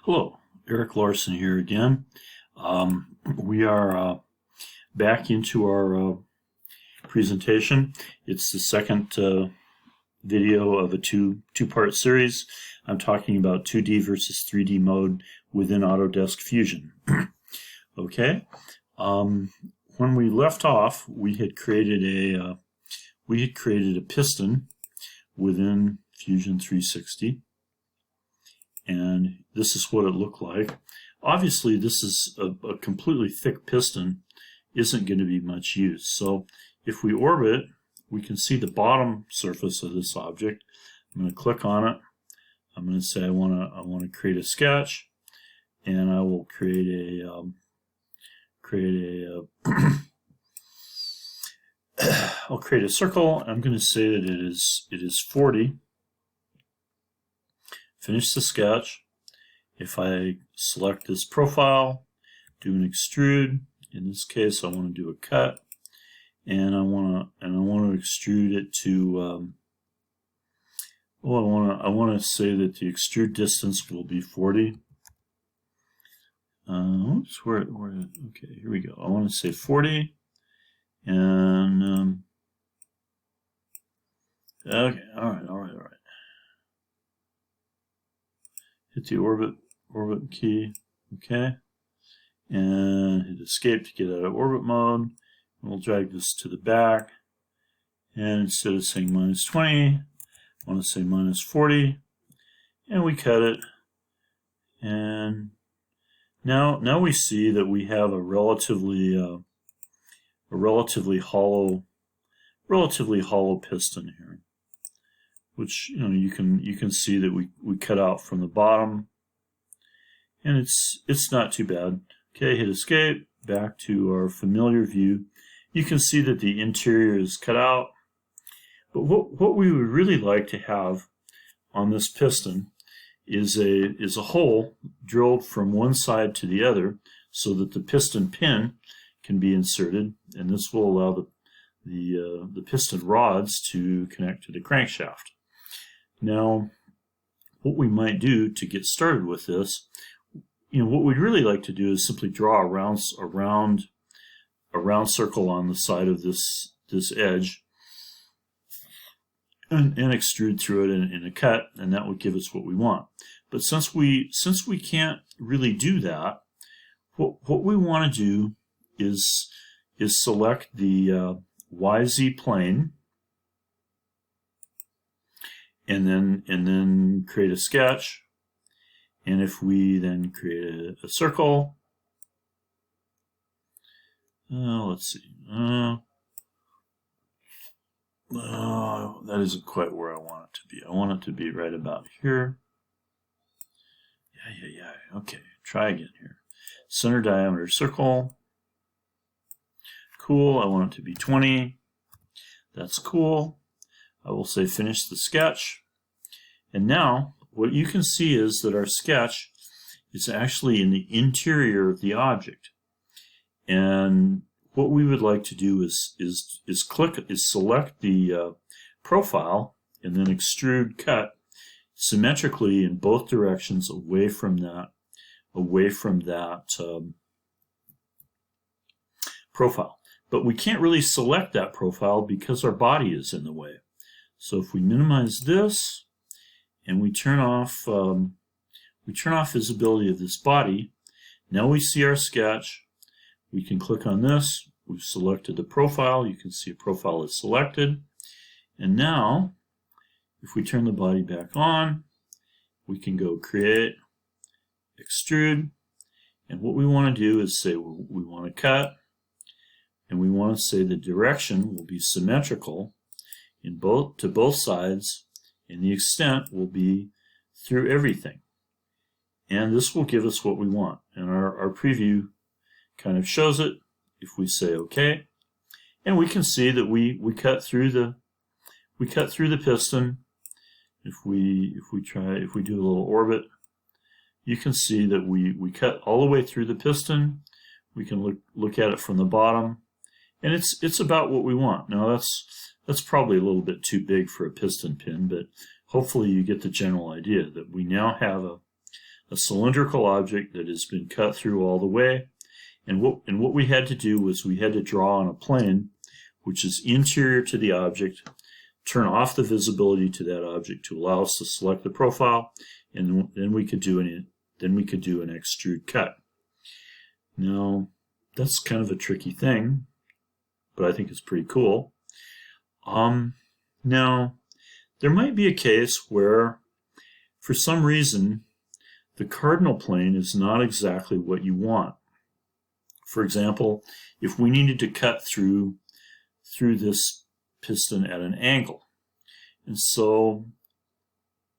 Hello, Eric Larson here again. We are back into our presentation. It's the second video of a two-part series. I'm talking about 2D versus 3D mode within AutoDesk Fusion. Okay. When we left off, we had created a piston within Fusion 360. And this is what it looked like. Obviously, this is a completely thick piston, isn't going to be much use. So if we orbit, we can see the bottom surface of this object. I'm going to click on it. I'm going to say I want to create a sketch, and I will create a I'll create a circle. I'm going to say that it is 40. Finish the sketch. If I select this profile, do an extrude. In this case, I want to do a cut, and I want to extrude it to. I want to say that the extrude distance will be 40. Oops, okay, here we go. I want to say 40, and okay, all right. Hit the orbit key, okay, and hit escape to get out of orbit mode. And we'll drag this to the back, and instead of saying -20, I want to say -40, and we cut it. And now we see that we have a relatively hollow piston here, which you can see that we cut out from the bottom, and it's not too bad. Okay, hit escape, back to our familiar view. You can see that the interior is cut out, but what we would really like to have on this piston is a hole drilled from one side to the other so that the piston pin can be inserted, and this will allow the piston rods to connect to the crankshaft. Now, what we might do to get started with this, what we'd really like to do is simply draw a round circle on the side of this edge, and extrude through it in a cut, and that would give us what we want. But since we can't really do that, what we want to do is select the YZ plane, and then create a sketch. And if we then create a circle, let's see, that isn't quite where I want it to be. I want it to be right about here. Yeah. Okay, try again here. Center diameter circle. Cool. I want it to be 20. That's cool. I will say finish the sketch. And now what you can see is that our sketch is actually in the interior of the object. And what we would like to do is select the profile and then extrude cut symmetrically in both directions away from that profile. But we can't really select that profile because our body is in the way. So if we minimize this and we turn off visibility of this body, now we see our sketch. We can click on this. We've selected the profile. You can see a profile is selected. And now, if we turn the body back on, we can go create, extrude, and what we want to do is say we want to cut, and we want to say the direction will be symmetrical to both sides, and the extent will be through everything. And this will give us what we want. And our preview kind of shows it. If we say OK, and we can see that we cut through the piston. If we do a little orbit, you can see that we cut all the way through the piston. We can look at it from the bottom, and it's about what we want. Now that's probably a little bit too big for a piston pin, but hopefully you get the general idea that we now have a cylindrical object that has been cut through all the way. And what we had to do was we had to draw on a plane which is interior to the object, turn off the visibility to that object to allow us to select the profile, and then we could do an extrude cut. Now, that's kind of a tricky thing, but I think it's pretty cool. Now, there might be a case where, for some reason, the cardinal plane is not exactly what you want. For example, if we needed to cut through this piston at an angle. And so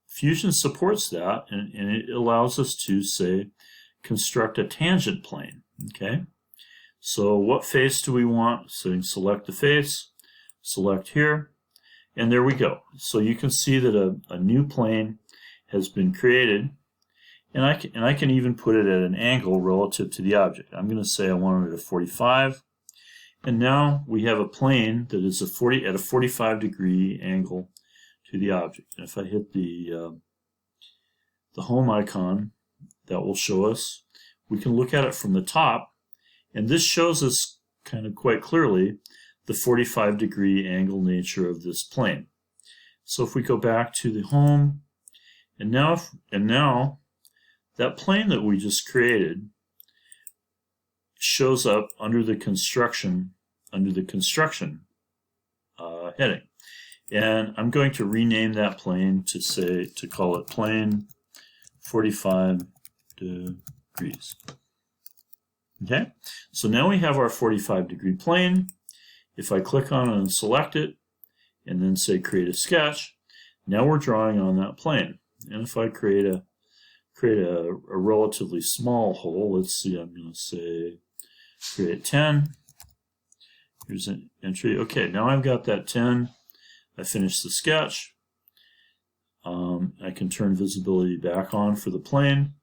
Fusion supports that, and it allows us to, say, construct a tangent plane. Okay, so what face do we want? So select the face, select here, and there we go. So you can see that a new plane has been created, and I can even put it at an angle relative to the object. I'm going to say I want it at 45, and now we have a plane that is at a 45 degree angle to the object. And if I hit the home icon, that will show us. We can look at it from the top, and this shows us kind of quite clearly the 45 degree angle nature of this plane. So if we go back to the home, and now that plane that we just created shows up under the construction heading. And I'm going to rename that plane to call it plane 45 degrees. Okay, so now we have our 45 degree plane. If I click on it and select it, and then say create a sketch, now we're drawing on that plane. And if I create a relatively small hole, let's see, I'm going to say create 10. Here's an entry. Okay, now I've got that 10. I finished the sketch. I can turn visibility back on for the plane.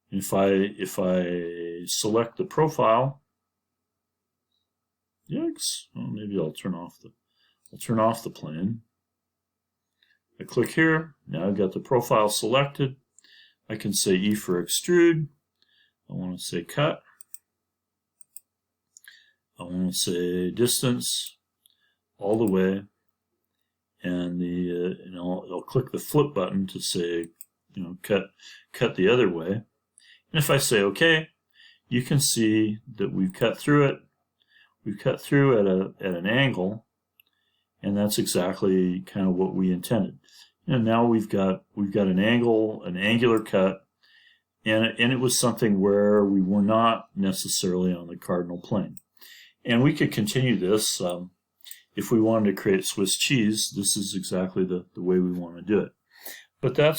And if I select the profile, yikes! Well, maybe I'll turn off the plane. I click here. Now I've got the profile selected. I can say E for extrude. I want to say cut. I want to say distance all the way, and I'll click the flip button to say, cut the other way. And if I say OK, you can see that we've cut through it. We've cut through at an angle, and that's exactly kind of what we intended. And now we've got an angular cut, and it was something where we were not necessarily on the cardinal plane. And we could continue this if we wanted to create Swiss cheese. This is exactly the way we want to do it. But I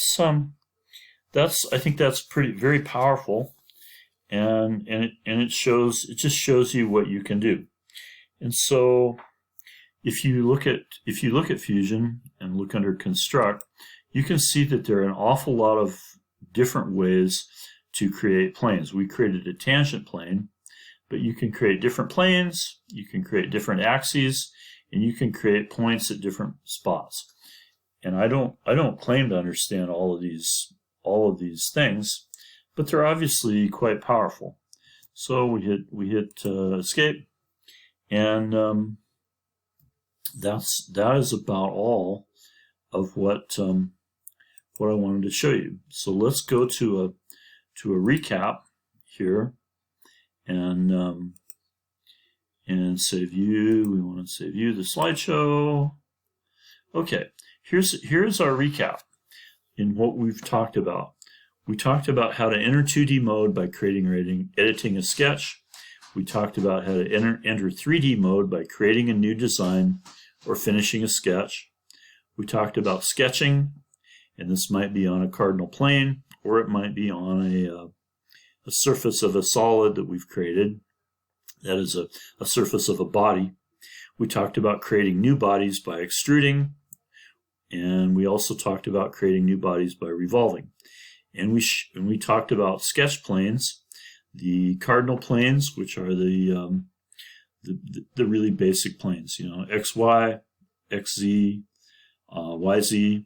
think that's very powerful, and it just shows you what you can do. And so if you look at Fusion and look under Construct, you can see that there are an awful lot of different ways to create planes. We created a tangent plane, but you can create different planes, you can create different axes, and you can create points at different spots. And I don't claim to understand all of these things, but they're obviously quite powerful. So we hit escape, and that is about all of what I wanted to show you. So let's go to a recap here, and say view. We want to say view the slideshow. Okay, here's our recap in what we've talked about. We talked about how to enter 2D mode by creating or editing a sketch. We talked about how to enter 3D mode by creating a new design or finishing a sketch. We talked about sketching, and this might be on a cardinal plane, or it might be on a surface of a solid that we've created. That is a surface of a body. We talked about creating new bodies by extruding, and we also talked about creating new bodies by revolving. And we talked about sketch planes, the cardinal planes, which are the really basic planes, XY, XZ, YZ.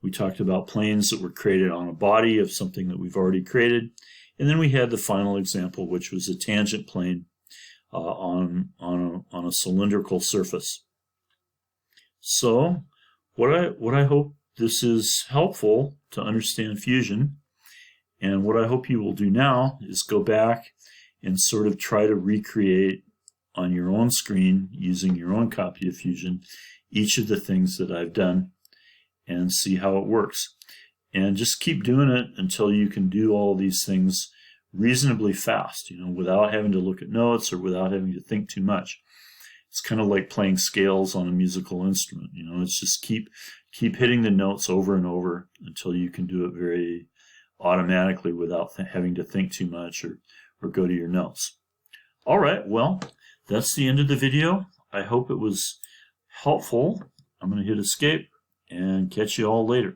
We talked about planes that were created on a body of something that we've already created. And then we had the final example, which was a tangent plane on a cylindrical surface. So what I hope this is helpful to understand Fusion, and what I hope you will do now is go back and sort of try to recreate on your own screen using your own copy of Fusion each of the things that I've done and see how it works. And just keep doing it until you can do all these things reasonably fast, without having to look at notes or without having to think too much. It's kind of like playing scales on a musical instrument. It's just keep hitting the notes over and over until you can do it very automatically without having to think too much or go to your notes. All right, well, that's the end of the video. I hope it was helpful. I'm going to hit escape and catch you all later.